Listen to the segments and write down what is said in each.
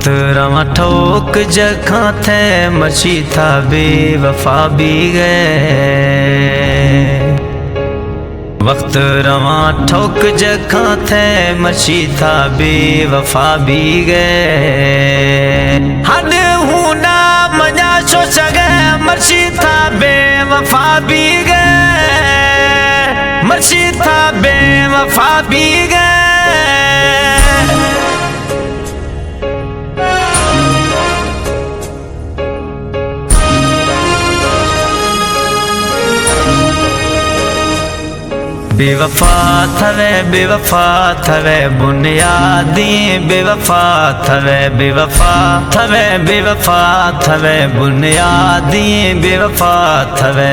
रवा ठोक जखा थे मची था बेवफा भी गए। वक्त रवा ठोक जखा थे मची था बेवफा भी गए। हद हूँ ना मजा सो सगे मची था बेवफा भी गए। मची था बेवफा भी गए। बेवफा थवे बुनियादी बेवफा थवे बुनियादी बेवफा थवे बुनियादी बेवफा थवे।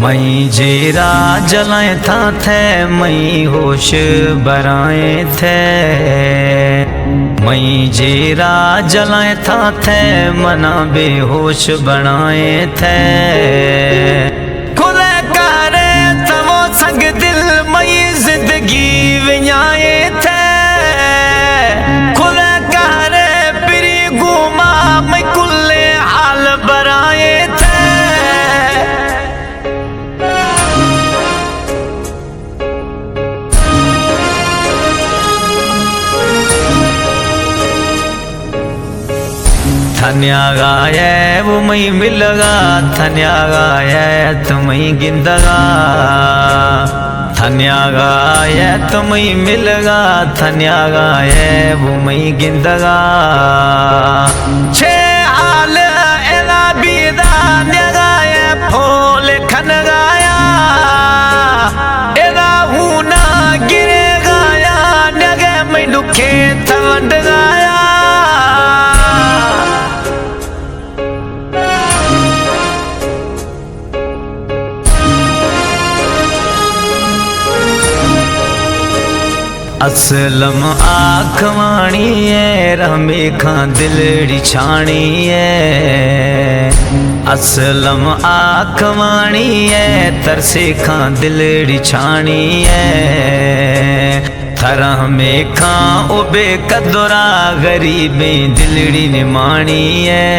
मई जेरा जलाए था थे मई होश बराए थे। मई जेरा जलाए था थे मना बेहोश बनाए थे। खुले करे तवो संग दिल मई जिंदगी विञाए थे। खुले करे पिरी घुमा मई कुल्ले हाल बराए थे। थन्या गाये वो मई मिलगा थन्या गाये तुम्हें गिंदगा। थन्या गाये तुम्हें मिलगा थन्या गाये वो मई गिंदगा। छे हाल एला बीदा न्यगाये फोल खन गाया। एला हूना गिरे गाया न्यगे मई दुखे थवंड गाया। असलम आखवाणी है रमे खां दिलड़ी छाणी है। असलम आखवाणी है तरसे खां दिलड़ी छाणी है। थरह में खां उबे कदरा गरीबें दिलड़ी निमाणी है।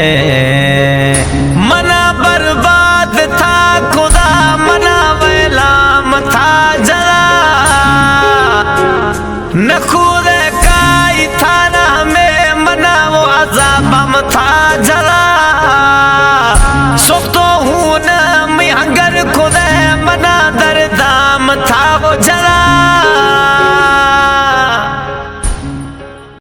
मना बर्बाद था खुदा मना वैलाम था जला। नखूरे काई थाना में मना वो अजाबम था जला। सुख तो हूं न मैं हंगर खुदे मना दरदाम था वो जला।